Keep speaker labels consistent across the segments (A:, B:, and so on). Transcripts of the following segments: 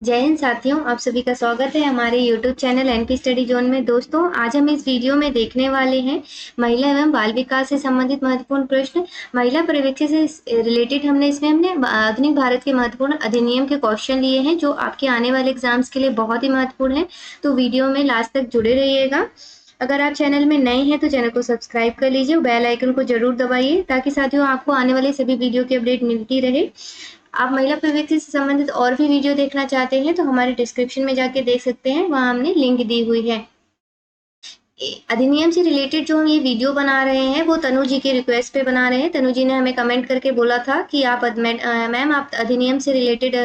A: जय हिंद साथियों, आप सभी का स्वागत है हमारे YouTube channel NP study zone में। दोस्तों, आज हम इस वीडियो में देखने वाले हैं महिला एवं बाल विकास से संबंधित महत्वपूर्ण प्रश्न। महिला परिप्रेक्ष्य से रिलेटेड हमने आधुनिक भारत के महत्वपूर्ण अधिनियम के क्वेश्चन लिए हैं जो आपके आने वाले एग्जाम्स के लिए बहुत ही महत्वपूर्ण है। तो वीडियो में लास्ट तक जुड़े रहिएगा। अगर आप चैनल में नए हैं तो चैनल को सब्सक्राइब कर लीजिए, बेल आइकन को जरूर दबाइए ताकि साथियों आपको आने वाले सभी वीडियो की अपडेट मिलती रहे। आप महिला प्रवृत्ति से संबंधित और भी वीडियो देखना चाहते हैं तो हमारे डिस्क्रिप्शन में जाके देख सकते हैं, वहां हमने लिंक दी हुई है। अधिनियम से रिलेटेड जो हम ये वीडियो बना रहे हैं वो तनु जी के रिक्वेस्ट पे बना रहे हैं। तनु जी ने हमें कमेंट करके बोला था कि आप मैम आप अधिनियम से रिलेटेड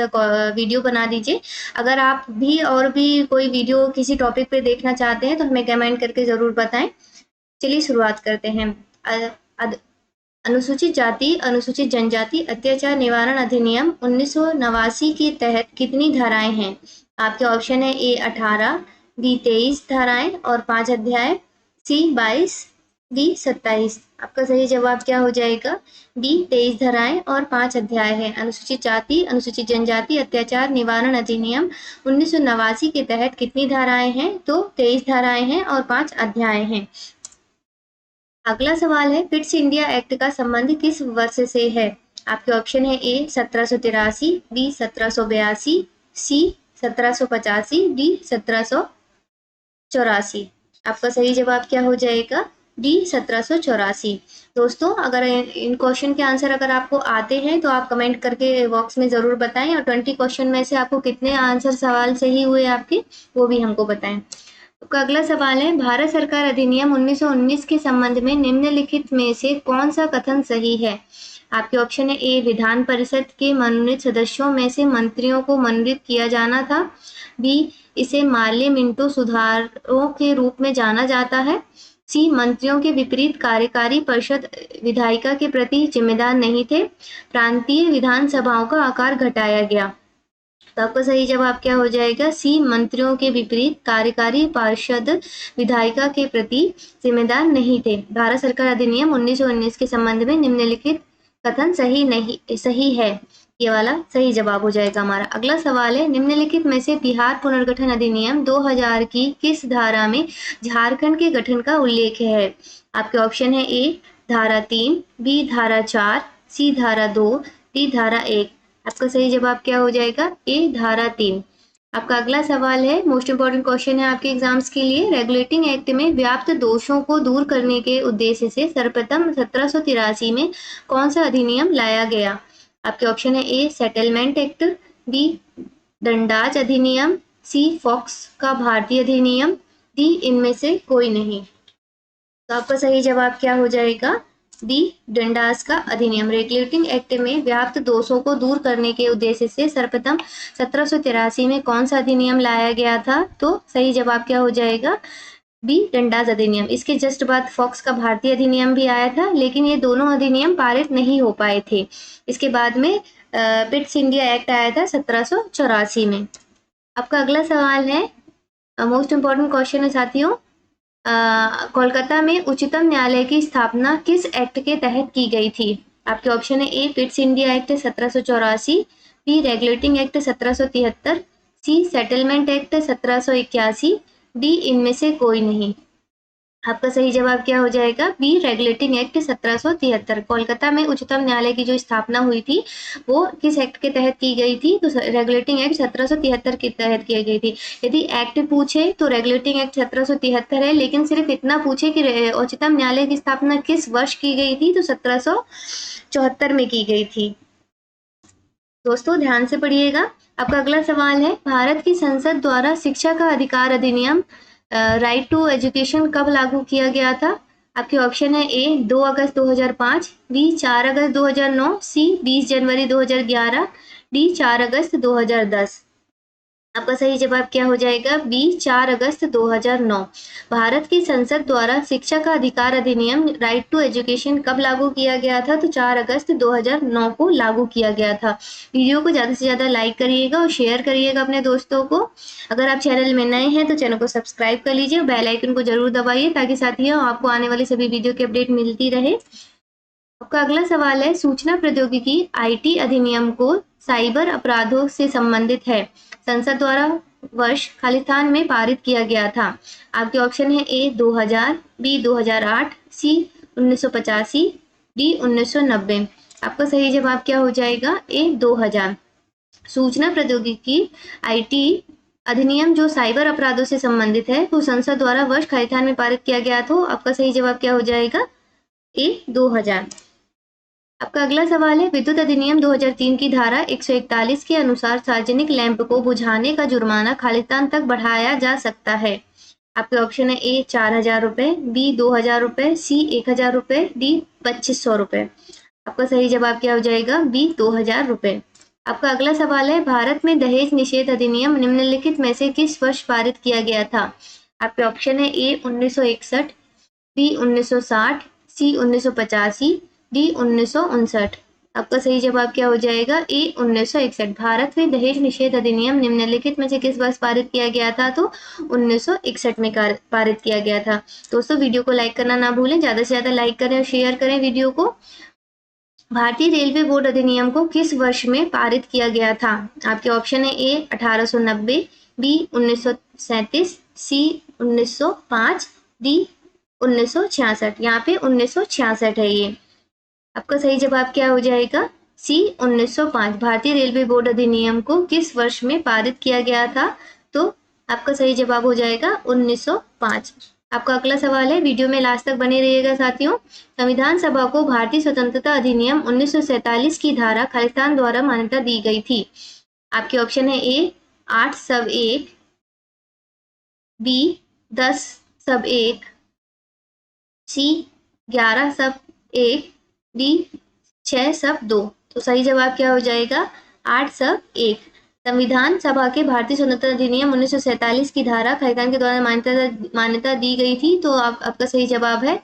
A: वीडियो बना दीजिए। अगर आप भी और भी कोई वीडियो किसी टॉपिक पे देखना चाहते हैं तो हमें कमेंट करके जरूर बताएं। चलिए शुरुआत करते हैं। अनुसूचित जाति अनुसूचित जनजाति अत्याचार निवारण अधिनियम 1989 के तहत कितनी धाराएं हैं? आपके ऑप्शन है ए 18, बी 23 धाराएं और 5 अध्याय, सी 22, डी 27। आपका सही जवाब क्या हो जाएगा? डी 23 धाराएं और 5 अध्याय है। अनुसूचित जाति अनुसूचित जनजाति अत्याचार निवारण अधिनियम 1989 के तहत कितनी धाराएं हैं? तो 23 धाराएं हैं और 5 अध्याय हैं। अगला सवाल है, फिट्स इंडिया एक्ट का संबंध किस वर्ष से है? आपके ऑप्शन है ए 1783, बी 1782, सी 1785, डी 1784। आपका सही जवाब क्या हो जाएगा? डी 1784। दोस्तों, अगर इन क्वेश्चन के आंसर अगर आपको आते हैं तो आप कमेंट करके बॉक्स में जरूर बताएं और 20 क्वेश्चन में से आपको कितने आंसर सवाल सही हुए आपके, वो भी हमको बताएं। तो अगला सवाल है, भारत सरकार अधिनियम 1919 के संबंध में निम्नलिखित में से कौन सा कथन सही है? आपके ऑप्शन है ए विधान परिषद के मनोनीत सदस्यों में से मंत्रियों को मनोनीत किया जाना था, बी इसे माल्य मिंटो सुधारों के रूप में जाना जाता है, सी मंत्रियों के विपरीत कार्यकारी परिषद विधायिका के प्रति जिम्मेदार नहीं थे, प्रांतीय विधानसभाओं का आकार घटाया गया। तो आपका सही जवाब क्या हो जाएगा? सी मंत्रियों के विपरीत कार्यकारी पार्षद विधायिका के प्रति जिम्मेदार नहीं थे। भारत सरकार अधिनियम 1919 के संबंध में निम्नलिखित कथन सही है। ये वाला सही जवाब हो जाएगा हमारा। अगला सवाल है, निम्नलिखित में से बिहार पुनर्गठन अधिनियम 2000 की किस धारा में झारखंड के गठन का उल्लेख है? आपके ऑप्शन है ए धारा 3, बी धारा 4, सी धारा 2, डी धारा 1। आपका सही जवाब क्या हो जाएगा? ए धारा 3। आपका अगला सवाल है, मोस्ट इंपोर्टेंट क्वेश्चन है आपके एग्जाम्स के लिए। रेगुलेटिंग एक्ट में व्याप्त दोषों को दूर करने के उद्देश्य से सर्वप्रथम 1783 में कौन सा अधिनियम लाया गया? आपके ऑप्शन है ए सेटलमेंट एक्ट, बी दंडाज अधिनियम, सी फॉक्स का भारतीय अधिनियम, डी इनमें से कोई नहीं। तो आपका सही जवाब क्या हो जाएगा? डी डंडास का अधिनियम। रेगुलेटिंग एक्ट में व्याप्त दोषों को दूर करने के उद्देश्य से सर्वप्रथम 1783 में कौन सा अधिनियम लाया गया था? तो सही जवाब क्या हो जाएगा? बी डंडास अधिनियम। इसके जस्ट बाद फॉक्स का भारतीय अधिनियम भी आया था, लेकिन ये दोनों अधिनियम पारित नहीं हो पाए थे। इसके बाद में पिट्स इंडिया एक्ट आया था 1784 में। आपका अगला सवाल है, मोस्ट इंपोर्टेंट क्वेश्चन है साथियों। कोलकाता में उच्चतम न्यायालय की स्थापना किस एक्ट के तहत की गई थी? आपके ऑप्शन है A Pitt's India act 1784, B regulating act 1773, C settlement act 1781, D इनमें से कोई नहीं। आपका सही जवाब क्या हो जाएगा? B regulating act 1773। कोलकाता में उच्चतम न्यायालय की जो स्थापना हुई थी वो किस एक्ट के तहत की गई थी? तो रेगुलेटिंग एक्ट 1773 के तहत की गई थी। यदि एक्ट पूछे तो रेगुलेटिंग एक्ट 1773 है, लेकिन सिर्फ इतना पूछे कि उच्चतम न्यायालय की स्थापना किस वर्ष की गई थी, तो 1774 में की गई थी। दोस्तों ध्यान से पढ़िएगा। आपका अगला सवाल है, भारत की संसद द्वारा शिक्षा का अधिकार अधिनियम राइट टू एजुकेशन कब लागू किया गया था? आपके ऑप्शन है ए 2 अगस्त 2005, बी 4 अगस्त 2009, सी 20 जनवरी 2011, डी 4 अगस्त 2010। आपका सही जवाब क्या हो जाएगा? बी 4 अगस्त 2009। भारत की संसद द्वारा शिक्षा का अधिकार अधिनियम राइट टू एजुकेशन कब लागू किया गया था? तो 4 अगस्त 2009 को लागू किया गया था। वीडियो को ज़्यादा से ज़्यादा लाइक करिएगा और शेयर करिएगा अपने दोस्तों को। अगर आप चैनल में नए हैं तो चैनल को सब्सक्राइब कर लीजिए, बेल आइकन को जरूर दबाइए ताकि साथियों आपको आने वाली सभी वीडियो की अपडेट मिलती रहे। आपका अगला सवाल है, सूचना प्रौद्योगिकी आईटी अधिनियम को साइबर अपराधों से संबंधित है, संसद द्वारा वर्ष खालिस्तान में पारित किया गया था। आपके ऑप्शन है ए 2000, बी 2008, सी 1985, डी 1990। आपका सही जवाब क्या हो जाएगा? ए 2000। सूचना प्रौद्योगिकी आईटी अधिनियम जो साइबर अपराधों से संबंधित है वो संसद द्वारा वर्ष खालिस्तान में पारित किया गया। तो आपका सही जवाब क्या हो जाएगा? ए 2000। आपका अगला सवाल है, विद्युत अधिनियम 2003 की धारा 141 के अनुसार सार्वजनिक लैंप को बुझाने का जुर्माना खालिस्तान तक बढ़ाया जा सकता है। आपके ऑप्शन है ए 4000 रुपए, बी 2000 रुपए, सी 1000 रुपए, डी 2500 रुपए। आपका सही जवाब क्या हो जाएगा? बी 2000 रुपए। आपका अगला सवाल है, भारत में दहेज निषेध अधिनियम निम्नलिखित में से किस वर्ष पारित किया गया था? आपके ऑप्शन है ए 1961, बी 1960, सी 1985, डी 1959। आपका सही जवाब क्या हो जाएगा? ए 1961। भारत में दहेज निषेध अधिनियम निम्नलिखित में से किस वर्ष पारित किया गया था? तो 1961 में पारित किया गया था। दोस्तों वीडियो को लाइक करना ना भूलें, ज्यादा से ज्यादा लाइक करें और शेयर करें वीडियो को। भारतीय रेलवे बोर्ड अधिनियम को किस वर्ष में पारित किया गया था? आपके ऑप्शन है ए 1890, बी 1937, सी 1905, डी 1966। यहाँ पे 1966 है ये। आपका सही जवाब क्या हो जाएगा? सी 1905। भारतीय रेलवे बोर्ड अधिनियम को किस वर्ष में पारित किया गया था? तो आपका सही जवाब हो जाएगा 1905। आपका अगला सवाल है, वीडियो में लास्ट तक बने रहिएगा साथियों। संविधान सभा को भारतीय स्वतंत्रता अधिनियम 1947 की धारा खालिस्तान द्वारा मान्यता दी गई थी। आपके ऑप्शन है ए 8 सब 1, बी 10 सब 1, सी 11 सब 1, डी 6 सब 2। तो सही जवाब क्या हो जाएगा? 8 सब 1। संविधान सभा के भारतीय स्वतंत्रता अधिनियम 1947 की धारा खालिस्तान के द्वारा मान्यता दी गई थी। तो आपका सही जवाब है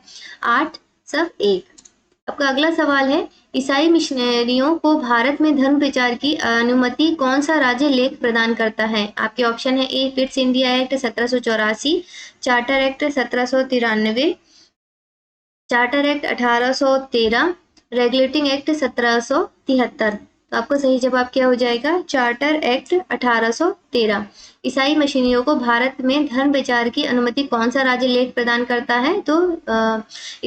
A: 8 सब 1। आपका अगला सवाल है, ईसाई मिशनरियों को भारत में धर्म प्रचार की अनुमति कौन सा राज्य लेख प्रदान करता है? आपके ऑप्शन है A Pitt's India act 1784, charter act 1793, charter act 1813, regulating act 1773। तो आपका सही जवाब क्या हो जाएगा? Charter act 1813। ईसाई मिशनरियों को भारत में धर्म प्रचार की अनुमति कौन सा राज्य लेख प्रदान करता है? तो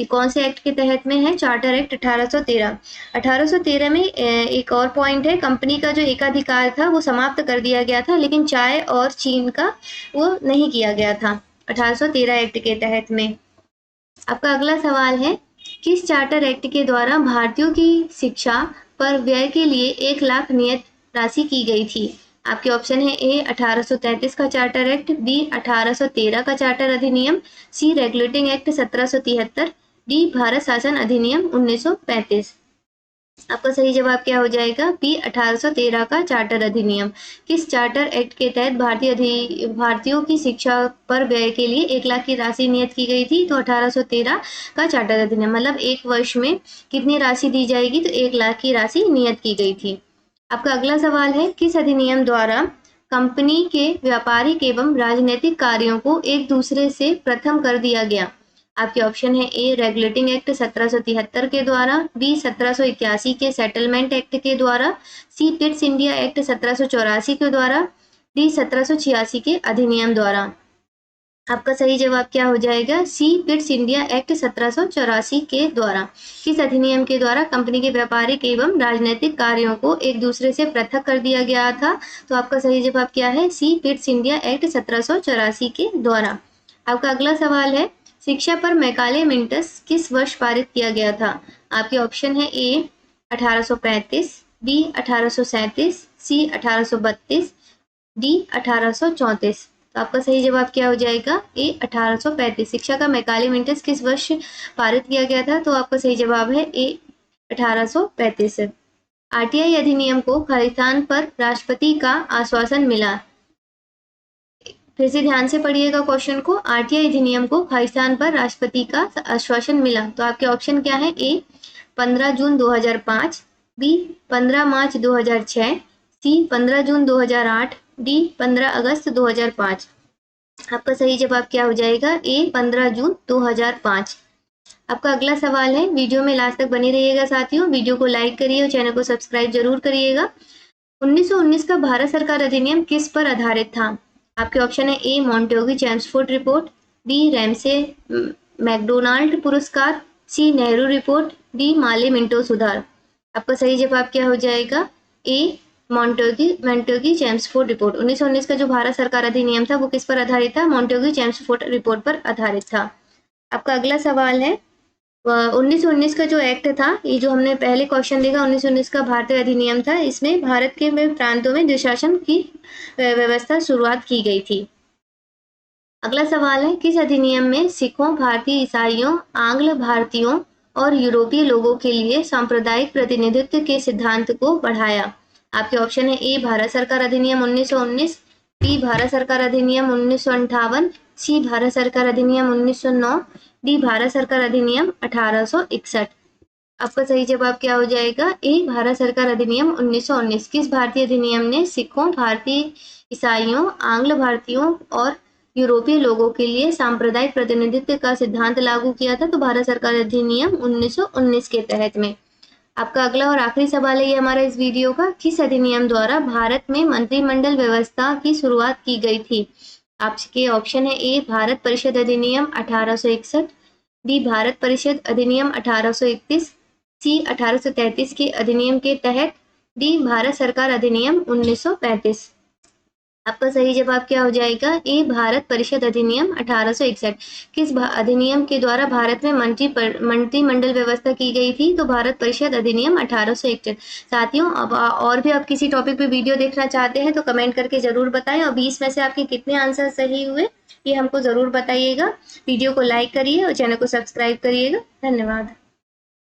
A: कौन से एक्ट के तहत में है? Charter act 1813। 1813 में एक और पॉइंट है, कंपनी का जो एकाधिकार था वो समाप्त कर दिया गया था, लेकिन चाय और चीन का वो नहीं किया गया था 1813 एक्ट के तहत में। आपका अगला सवाल है, किस चार्टर एक्ट के द्वारा भारतीयों की शिक्षा पर व्यय के लिए 1 लाख नियत राशि की गई थी? आपके ऑप्शन है ए 1833 का चार्टर एक्ट, बी 1813 का चार्टर अधिनियम, सी रेगुलेटिंग एक्ट 1773, डी भारत शासन अधिनियम 1935। आपका सही जवाब क्या हो जाएगा? बी 1813 का चार्टर अधिनियम। किस चार्टर एक्ट के तहत भारतीयों की शिक्षा पर व्यय के लिए 1 लाख की राशि नियत की गई थी? तो 1813 का चार्टर अधिनियम। मतलब एक वर्ष में कितनी राशि दी जाएगी? तो 1 लाख की राशि नियत की गई थी। आपका अगला सवाल है, किस अधिनियम द्वारा कंपनी के व्यापारिक एवं राजनीतिक कार्यों को एक दूसरे से पृथक कर दिया गया? आपके ऑप्शन है ए रेगुलेटिंग एक्ट 1773 के द्वारा, बी 1781 के सेटलमेंट एक्ट के द्वारा, सी पिट्स इंडिया एक्ट 1784 के द्वारा, डी 1786 के अधिनियम द्वारा। आपका सही जवाब क्या हो जाएगा? सी पिट्स इंडिया एक्ट 1784 के द्वारा। किस अधिनियम के द्वारा कंपनी के व्यापारिक एवं राजनीतिक कार्यों को एक दूसरे से पृथक कर दिया गया था? तो आपका सही जवाब क्या है? सी पिट्स इंडिया एक्ट 1784 के द्वारा। आपका अगला सवाल है, शिक्षा पर मैकाले मिंटस किस वर्ष पारित किया गया था? आपके ऑप्शन है ए 1835, बी 1837, सी 1832, डी 1834। तो आपका सही जवाब क्या हो जाएगा? ए 1835। शिक्षा का मैकाले मिंटस किस वर्ष पारित किया गया था? तो आपका सही जवाब है ए 1835। आरटीआई अधिनियम को खालिस्तान पर राष्ट्रपति का आश्वासन मिला। फिर से ध्यान से पढ़िएगा क्वेश्चन को। आरटीआई अधिनियम को खालिस्तान पर राष्ट्रपति का आश्वासन मिला। तो आपके ऑप्शन क्या है? ए 15 जून 2005, बी 15 मार्च 2006, सी 15 जून 2008, डी 15 अगस्त 2005। आपका सही जवाब क्या हो जाएगा? ए 15 जून 2005। आपका अगला सवाल है, वीडियो में लास्ट तक बने रहिएगा साथियों, वीडियो को लाइक करिए और चैनल को सब्सक्राइब जरूर करिएगा। 1919 का भारत सरकार अधिनियम किस पर आधारित था? आपके ऑप्शन है A Montagu Chelmsford report, B Ramsay MacDonald पुरस्कार, C Nehru report, D Morley Minto सुधार। आपका सही जवाब क्या हो जाएगा? ए मॉन्टेगू चेम्सफोर्ड रिपोर्ट। 1919 का जो भारत सरकार अधिनियम था वो किस पर आधारित था? मॉन्टेगू चेम्सफोर्ड रिपोर्ट पर आधारित था। आपका अगला सवाल है, 1919 का जो एक्ट था, ये जो हमने पहले क्वेश्चन देखा 1919 का भारतीय अधिनियम था, इसमें भारत के प्रांतों में द्विशासन की व्यवस्था शुरुआत की गई थी। अगला सवाल है, किस अधिनियम में सिखों, भारतीय ईसाइयों, आंग्ल भारतीयों और यूरोपीय लोगों के लिए सांप्रदायिक प्रतिनिधित्व के सिद्धांत को बढ़ाया? आपके ऑप्शन है ए भारत सरकार अधिनियम 1919, बी भारत सरकार अधिनियम 1958, सी भारत सरकार अधिनियम 1909, डी भारत सरकार अधिनियम 1861। आपका सही जवाब क्या हो जाएगा? ए भारत सरकार अधिनियम 1919। किस भारतीय अधिनियम ने सिखों, भारतीय ईसाइयों, आंग्ल भारतीयों और यूरोपीय लोगों के लिए सांप्रदायिक प्रतिनिधित्व का सिद्धांत लागू किया था? तो भारत सरकार अधिनियम 1919 के तहत में। आपका अगला और आखिरी सवाल है ये हमारा इस वीडियो का, किस अधिनियम द्वारा भारत में मंत्रिमंडल व्यवस्था की शुरुआत की गई थी? आपके ऑप्शन है ए भारत परिषद अधिनियम 1861, बी भारत परिषद अधिनियम 1831, सी 1833 के अधिनियम के तहत, डी भारत सरकार अधिनियम 1935। आपका सही जवाब क्या हो जाएगा? ए भारत परिषद अधिनियम 1861। किस अधिनियम के द्वारा भारत में मंत्रिमंडल व्यवस्था की गई थी? तो भारत परिषद अधिनियम 1861। साथियों, अब और भी आप किसी टॉपिक पे वीडियो देखना चाहते हैं तो कमेंट करके जरूर बताएं, और 20 में से आपके कितने आंसर सही हुए ये हमको जरूर बताइएगा। वीडियो को लाइक करिए और चैनल को सब्सक्राइब करिएगा। धन्यवाद।